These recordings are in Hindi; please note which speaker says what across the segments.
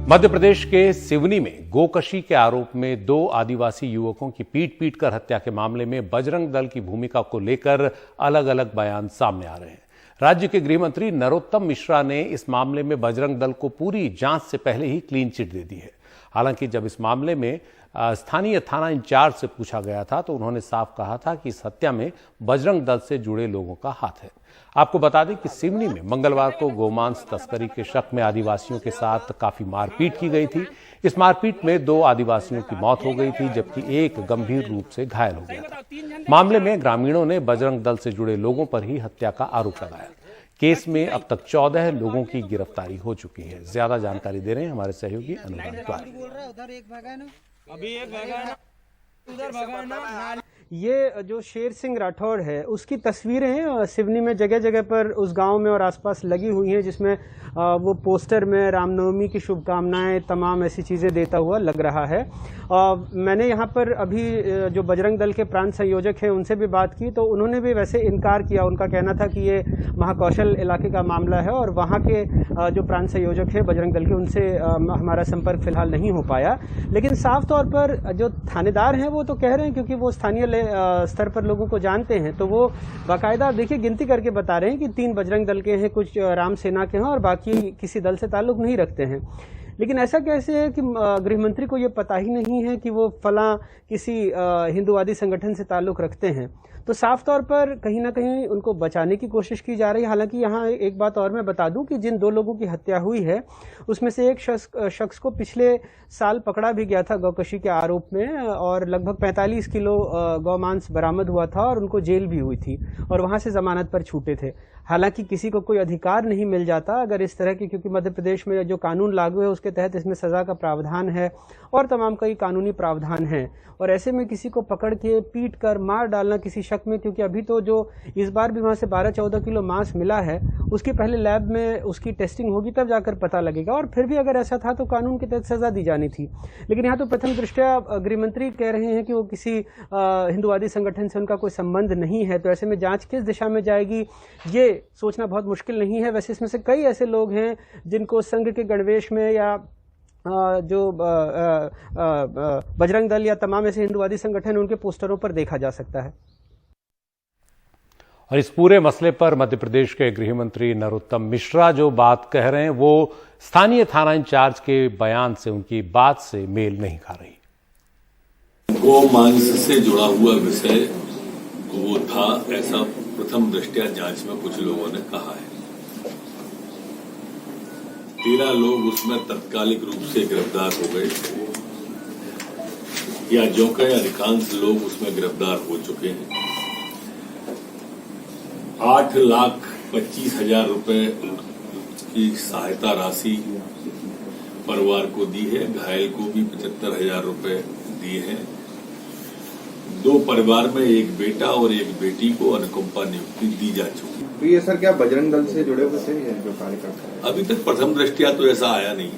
Speaker 1: मध्य प्रदेश के सिवनी में गोकशी के आरोप में 2 आदिवासी युवकों की पीट कर हत्या के मामले में बजरंग दल की भूमिका को लेकर अलग अलग बयान सामने आ रहे हैं। राज्य के गृह मंत्री नरोत्तम मिश्रा ने इस मामले में बजरंग दल को पूरी जांच से पहले ही क्लीन चिट दे दी है। हालांकि जब इस मामले में स्थानीय थाना इंचार्ज से पूछा गया था तो उन्होंने साफ कहा था कि इस हत्या में बजरंग दल से जुड़े लोगों का हाथ है। आपको बता दें कि सिवनी में मंगलवार को गोमांस तस्करी के शक में आदिवासियों के साथ काफी मारपीट की गई थी। इस मारपीट में 2 आदिवासियों की मौत हो गई थी, जबकि एक गंभीर रूप से घायल हो गया था। मामले में ग्रामीणों ने बजरंग दल से जुड़े लोगों पर ही हत्या का आरोप लगाया। केस में अब तक 14 लोगों की गिरफ्तारी हो चुकी है। ज्यादा जानकारी दे रहे हैं हमारे सहयोगी अनुराग तिवारी।
Speaker 2: ये जो शेर सिंह राठौड़ है उसकी तस्वीरें हैं सिवनी में जगह जगह पर उस गांव में और आसपास लगी हुई हैं, जिसमें वो पोस्टर में रामनवमी की शुभकामनाएं तमाम ऐसी चीज़ें देता हुआ लग रहा है। मैंने यहाँ पर अभी जो बजरंग दल के प्रांत संयोजक हैं उनसे भी बात की तो उन्होंने भी वैसे इनकार किया। उनका कहना था कि ये महाकौशल इलाके का मामला है और वहाँ के जो प्रांत संयोजक हैं बजरंग दल के उनसे हमारा संपर्क फिलहाल नहीं हो पाया। लेकिन साफ तौर पर जो थानेदार हैं वो तो कह रहे हैं, क्योंकि वो स्थानीय स्तर पर लोगों को जानते हैं, तो वो बाकायदा देखिए गिनती करके बता रहे हैं कि 3 बजरंग दल के हैं, कुछ राम सेना के हैं और बाकी किसी दल से ताल्लुक नहीं रखते हैं। लेकिन ऐसा कैसे है कि गृह मंत्री को ये पता ही नहीं है कि वो फला किसी हिंदूवादी संगठन से ताल्लुक रखते हैं? तो साफ तौर पर कहीं ना कहीं उनको बचाने की कोशिश की जा रही है। हालांकि यहाँ एक बात और मैं बता दूं कि जिन 2 लोगों की हत्या हुई है उसमें से एक शख्स को पिछले साल पकड़ा भी गया था गौकशी के आरोप में और लगभग 45 किलो गौमांस बरामद हुआ था और उनको जेल भी हुई थी और वहां से जमानत पर छूटे थे। हालांकि किसी को कोई अधिकार नहीं मिल जाता अगर इस तरह की, क्योंकि मध्य प्रदेश में जो कानून लागू है उसके तहत इसमें सजा का प्रावधान है और तमाम कई कानूनी प्रावधान हैं, और ऐसे में किसी को पकड़ के पीट कर मार डालना किसी शक में, क्योंकि अभी तो जो इस बार भी वहां से 12-14 किलो मांस मिला है उसकी पहले लैब में उसकी टेस्टिंग होगी तब जाकर पता लगेगा, और फिर भी अगर ऐसा था तो कानून के तहत सजा दी जानी थी। लेकिन यहाँ तो प्रथम दृष्टया गृह मंत्री कह रहे हैं कि वो किसी हिंदूवादी संगठन से उनका कोई संबंध नहीं है, तो ऐसे में जांच किस दिशा में जाएगी ये सोचना बहुत मुश्किल नहीं है। वैसे इसमें से कई ऐसे लोग हैं जिनको संघ के गणवेश में या जो बजरंग दल या तमाम ऐसे हिंदूवादी संगठन उनके पोस्टरों पर देखा जा सकता है।
Speaker 1: और इस पूरे मसले पर मध्य प्रदेश के गृह मंत्री नरोत्तम मिश्रा जो बात कह रहे हैं वो स्थानीय थाना इंचार्ज के बयान से, उनकी बात से मेल नहीं खा रही।
Speaker 3: गोमांस से जुड़ा हुआ विषय वो था, ऐसा प्रथम दृष्टया जांच में कुछ लोगों ने कहा है। 13 लोग उसमें तत्कालिक रूप से गिरफ्तार हो गए या जो कई अधिकांश लोग उसमें गिरफ्तार हो चुके हैं। 8,25,000 रुपए की सहायता राशि परिवार को दी है, घायल को भी 75,000 रुपए दिए हैं। 2 परिवार में एक बेटा और एक बेटी को अनुकंपा नियुक्ति दी जा चुकी है।
Speaker 4: तो ये सर क्या बजरंग दल से जुड़े हुए थे जो कार्यकर्ता है?
Speaker 3: अभी तक प्रथम दृष्टया तो ऐसा आया नहीं।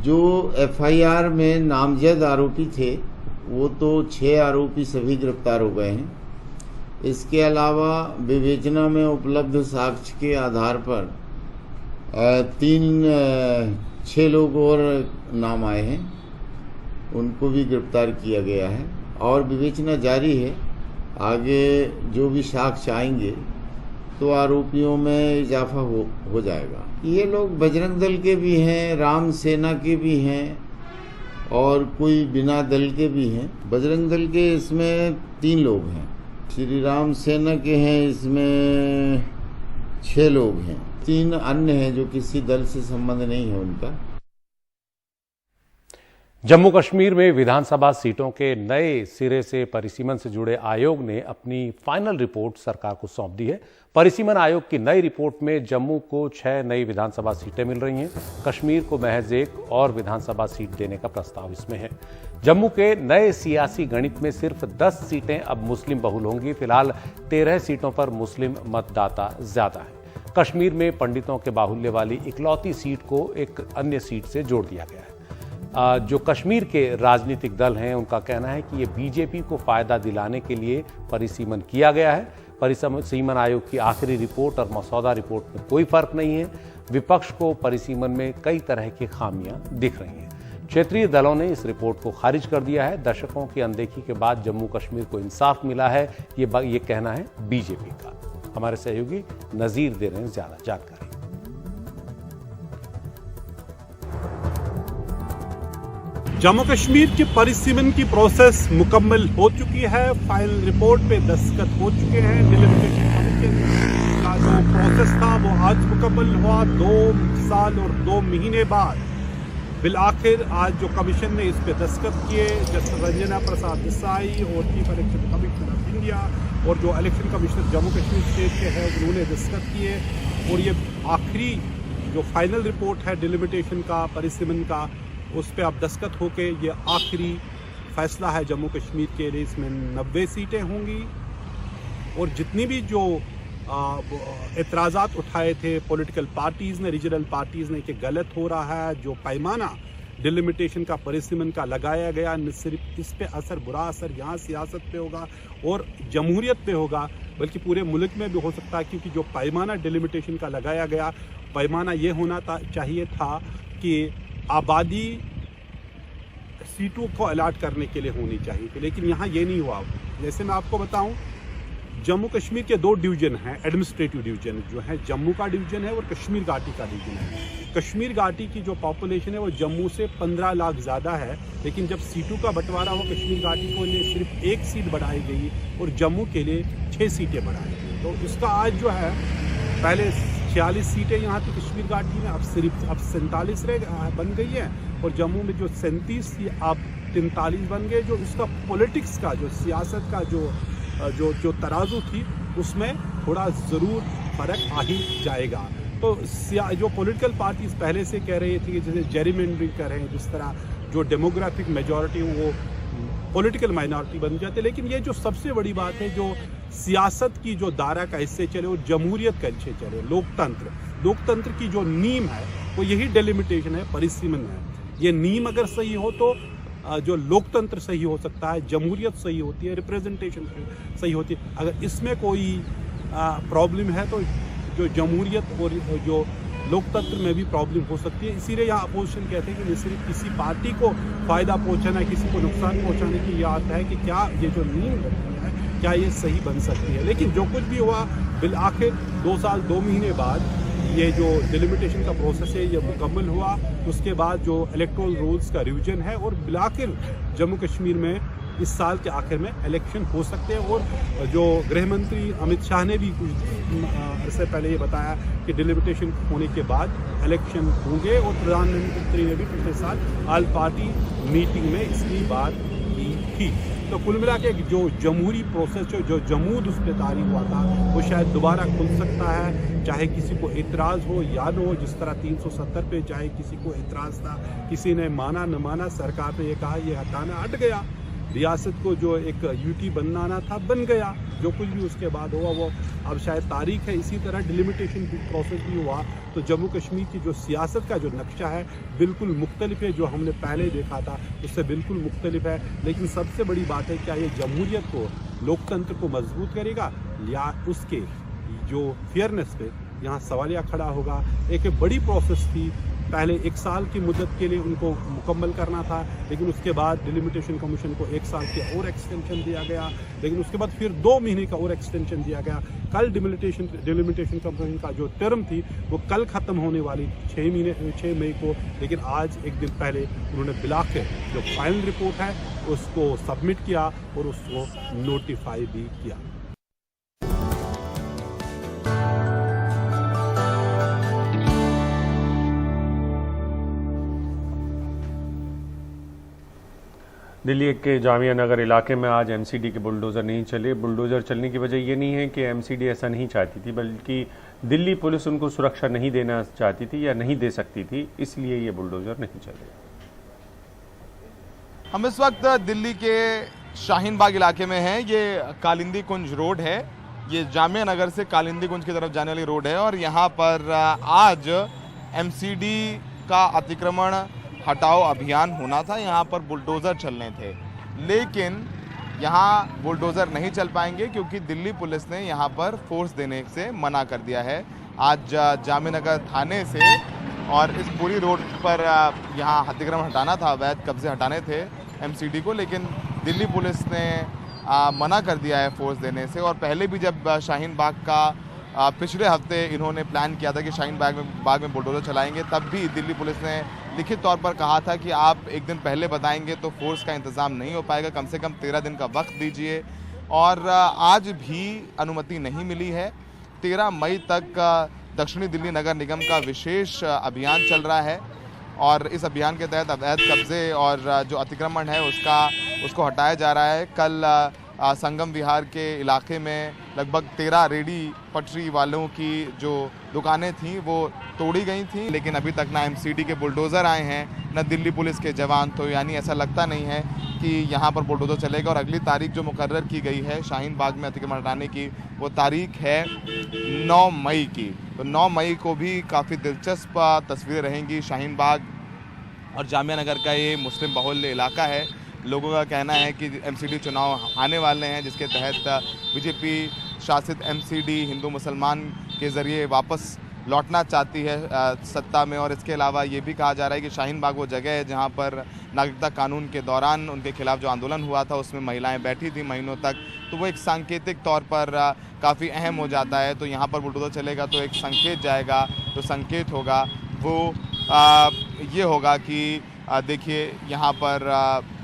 Speaker 5: जो एफआईआर में नामजद आरोपी थे वो तो 6 आरोपी सभी गिरफ्तार हो गए हैं। इसके अलावा विवेचना में उपलब्ध साक्ष्य के आधार पर 6 लोग और नाम आए हैं, उनको भी गिरफ्तार किया गया है और विवेचना जारी है। आगे जो भी साक्ष्य आएंगे तो आरोपियों में इजाफा हो जाएगा। ये लोग बजरंग दल के भी हैं, राम सेना के भी हैं और कोई बिना दल के भी हैं। बजरंग दल के इसमें 3 लोग हैं, श्री राम सेना के हैं इसमें 6 लोग हैं, 3 अन्य हैं जो किसी दल से संबंध नहीं है उनका।
Speaker 1: जम्मू कश्मीर में विधानसभा सीटों के नए सिरे से परिसीमन से जुड़े आयोग ने अपनी फाइनल रिपोर्ट सरकार को सौंप दी है। परिसीमन आयोग की नई रिपोर्ट में जम्मू को 6 नई विधानसभा सीटें मिल रही हैं। कश्मीर को महज 1 और विधानसभा सीट देने का प्रस्ताव इसमें है। जम्मू के नए सियासी गणित में सिर्फ 10 सीटें अब मुस्लिम बहुल होंगी। फिलहाल 13 सीटों पर मुस्लिम मतदाता ज्यादा है। कश्मीर में पंडितों के बाहुल्य वाली इकलौती सीट को एक अन्य सीट से जोड़ दिया गया है। जो कश्मीर के राजनीतिक दल हैं उनका कहना है कि ये बीजेपी को फायदा दिलाने के लिए परिसीमन किया गया है। परिसीमन आयोग की आखिरी रिपोर्ट और मसौदा रिपोर्ट में कोई फर्क नहीं है। विपक्ष को परिसीमन में कई तरह की खामियां दिख रही हैं। क्षेत्रीय दलों ने इस रिपोर्ट को खारिज कर दिया है। दशकों की अनदेखी के बाद जम्मू कश्मीर को इंसाफ मिला है, ये कहना है बीजेपी का। हमारे सहयोगी नजीर दे रहे हैं ज्यादा जानकारी।
Speaker 6: जम्मू कश्मीर के परिसीमन की प्रोसेस मुकम्मल हो चुकी है। फाइनल रिपोर्ट पे दस्तखत हो चुके हैं। डिलिमिटेशन कमीशन का जो प्रोसेस था वो आज मुकम्मल हुआ। 2 साल और 2 महीने बाद बिल आखिर आज जो कमीशन ने इस पे दस्तखत किए, जस्टिस रंजना प्रसाद देसाई और chief election commissioner of India और जो election commissioner Jammu Kashmir state के हैं उन्होंने दस्तखत किए। और ये आखिरी जो फाइनल रिपोर्ट है डिलिमिटेशन का, परिसीमन का, उस पर अब दस्तखत होके ये आखिरी फैसला है जम्मू कश्मीर के लिए। इसमें 90 सीटें होंगी और जितनी भी जो एतराज़ात उठाए थे पॉलिटिकल पार्टीज़ ने, रीजनल पार्टीज़ ने कि गलत हो रहा है, जो पैमाना डिलिमिटेशन का, परिसीमन का लगाया गया, न सिर्फ इस पे असर, बुरा असर यहाँ सियासत पे होगा और जमहूरियत पे होगा बल्कि पूरे मुल्क में भी हो सकता है, क्योंकि जो पैमाना डिलिमिटेशन का लगाया गया, पैमाना ये होना चाहिए था कि आबादी सीटों को अलाट करने के लिए होनी चाहिए थी, लेकिन यहाँ ये नहीं हुआ। जैसे मैं आपको बताऊं, जम्मू कश्मीर के 2 डिवीज़न हैं, एडमिनिस्ट्रेटिव डिवीज़न जो है, जम्मू का डिवीज़न है और कश्मीर घाटी का डिवीज़न है। कश्मीर घाटी की जो पॉपुलेशन है वो जम्मू से 15 लाख ज़्यादा है, लेकिन जब सीटों का बंटवारा हुआ कश्मीर घाटी को लिए सिर्फ 1 सीट बढ़ाई गई और जम्मू के लिए 6 सीटें बढ़ाई गई। तो इसका आज जो है, पहले 46 सीटें यहाँ थी कश्मीर घाटी में, अब 47 बन गई है और जम्मू में जो 37 थी अब 43 बन गए। जो इसका पॉलिटिक्स का, जो सियासत का जो तराजू थी उसमें थोड़ा ज़रूर फ़र्क आ ही जाएगा। तो जो पॉलिटिकल पार्टीज़ पहले से कह रही थी कि जैसे जेरीमेंडरिंग कर रहे हैं, जिस तरह जो डेमोग्राफिक मेजॉरिटी वो पॉलिटिकल माइनॉरिटी बन जाते, लेकिन ये जो सबसे बड़ी बात है, जो सियासत की जो दायरा का हिस्से चले और जमहूरियत का हिस्से चले, लोकतंत्र की जो नीम है वो यही डिलिमिटेशन है, परिसीमन है। ये नीम अगर सही हो तो जो लोकतंत्र सही हो सकता है, जमहूरियत सही होती है, रिप्रेजेंटेशन सही होती है। अगर इसमें कोई प्रॉब्लम है तो जो जमहूरियत और जो लोकतंत्र में भी प्रॉब्लम हो सकती है। इसीलिए यहाँ अपोजिशन कहते हैं कि सिर्फ किसी पार्टी को फ़ायदा पहुँचाना, किसी को नुकसान पहुँचाने की याद है कि क्या ये जो नींव है क्या ये सही बन सकती है। लेकिन जो कुछ भी हुआ, बिल आखिर 2 साल 2 महीने बाद ये जो डिलिमिटेशन का प्रोसेस है ये मुकम्मल हुआ। उसके बाद जो इलेक्टोरल रूल्स का रिवीजन है और बिल आखिर जम्मू कश्मीर में इस साल के आखिर में इलेक्शन हो सकते हैं। और जो गृह मंत्री अमित शाह ने भी कुछ इससे पहले ये बताया कि डिलिमिटेशन होने के बाद इलेक्शन होंगे और प्रधानमंत्री ने भी पिछले साल ऑल पार्टी मीटिंग में इसकी बात की थी। तो कुल मिला के जो जमहूरी प्रोसेस जो जमूद उस पर तारी हुआ था वो शायद दोबारा खुल सकता है, चाहे किसी को एतराज़ हो या न हो। जिस तरह 370 पे चाहे किसी को एतराज़ था, किसी ने माना न माना, सरकार ने ये कहा ये हटाना, हट गया। रियासत को जो एक यूटी बनाना था बन गया। जो कुछ भी उसके बाद हुआ वो अब शायद तारीख है। इसी तरह डिलिमिटेशन प्रोसेस भी हुआ तो जम्मू कश्मीर की जो सियासत का जो नक्शा है बिल्कुल मुख्तलिफ है, जो हमने पहले देखा था उससे बिल्कुल मुख्तलिफ है। लेकिन सबसे बड़ी बात है क्या ये जमहूरियत को, लोकतंत्र को मजबूत करेगा या उसके जो फेयरनेस पे यहाँ सवालिया खड़ा होगा। एक बड़ी प्रोसेस थी, पहले 1 साल की मुद्दत के लिए उनको मुकम्मल करना था, लेकिन उसके बाद डिलिमिटेशन कमीशन को 1 साल के और एक्सटेंशन दिया गया, लेकिन उसके बाद फिर 2 महीने का और एक्सटेंशन दिया गया। कल डिलिमिटेशन कमीशन का जो टर्म थी वो कल ख़त्म होने वाली 6 मई को, लेकिन आज एक दिन पहले उन्होंने बिलाकर जो फाइनल रिपोर्ट है उसको सबमिट किया और उसको नोटिफाई भी किया।
Speaker 7: दिल्ली के जामिया नगर इलाके में आज एमसीडी के बुलडोज़र नहीं चले। बुलडोज़र चलने की वजह ये नहीं है कि एमसीडी ऐसा नहीं चाहती थी, बल्कि दिल्ली पुलिस उनको सुरक्षा नहीं देना चाहती थी या नहीं दे सकती थी, इसलिए ये बुलडोज़र नहीं चले।
Speaker 8: हम इस वक्त दिल्ली के शाहीन बाग इलाके में हैं। ये कालिंदी कुंज रोड है, ये जामिया नगर से कालिंदी कुंज की तरफ जाने वाली रोड है और यहाँ पर आज एमसीडी का अतिक्रमण हटाओ अभियान होना था। यहाँ पर बुलडोज़र चलने थे, लेकिन यहाँ बुलडोज़र नहीं चल पाएंगे क्योंकि दिल्ली पुलिस ने यहाँ पर फोर्स देने से मना कर दिया है। आज जामिया नगर थाने से और इस पूरी रोड पर यहाँ अतिक्रमण हटाना था, अवैध कब्जे हटाने थे एमसीडी को, लेकिन दिल्ली पुलिस ने मना कर दिया है फोर्स देने से। और पहले भी जब शाहीन बाग का पिछले हफ्ते इन्होंने प्लान किया था कि शाहीन बाग में बुलडोज़र चलाएंगे, तब भी दिल्ली पुलिस ने लिखित तौर पर कहा था कि आप एक दिन पहले बताएंगे तो फोर्स का इंतज़ाम नहीं हो पाएगा, कम से कम 13 दिन का वक्त दीजिए। और आज भी अनुमति नहीं मिली है। 13 मई तक दक्षिणी दिल्ली नगर निगम का विशेष अभियान चल रहा है और इस अभियान के तहत अवैध कब्जे और जो अतिक्रमण है उसको हटाया जा रहा है। कल संगम विहार के इलाके में लगभग 13 रेडी पटरी वालों की जो दुकानें थीं वो तोड़ी गई थीं, लेकिन अभी तक ना एमसीडी के बुलडोज़र आए हैं ना दिल्ली पुलिस के जवान। तो यानी ऐसा लगता नहीं है कि यहाँ पर बुलडोज़र चलेगा। और अगली तारीख जो मुकर्रर की गई है शाहीन बाग में अतिक्रमण हटाने की, वो तारीख है 9 मई की। तो 9 मई को भी काफ़ी दिलचस्प तस्वीरें रहेंगी। शाहीन बाग और जामिया नगर का ये मुस्लिम बहुल इलाका है। लोगों का कहना है कि एमसीडी चुनाव आने वाले हैं जिसके तहत बीजेपी शासित एमसीडी हिंदू मुसलमान के ज़रिए वापस लौटना चाहती है सत्ता में। और इसके अलावा ये भी कहा जा रहा है कि शाहीन बाग वो जगह है जहां पर नागरिकता कानून के दौरान उनके खिलाफ जो आंदोलन हुआ था उसमें महिलाएं बैठी थी महीनों तक, तो वो एक सांकेतिक तौर पर काफ़ी अहम हो जाता है। तो यहाँ पर बुलडोज़र चलेगा तो एक संकेत जाएगा, तो संकेत होगा वो ये होगा कि देखिए यहाँ पर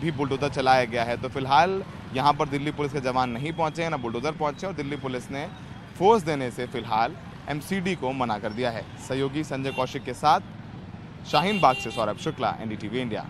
Speaker 8: भी बुलडोज़र चलाया गया है। तो फिलहाल यहाँ पर दिल्ली पुलिस के जवान नहीं पहुँचे हैं, ना बुलडोज़र पहुँचे, और दिल्ली पुलिस ने फोर्स देने से फिलहाल एमसीडी को मना कर दिया है। सहयोगी संजय कौशिक के साथ शाहीन बाग से सौरभ शुक्ला, एनडीटीवी इंडिया।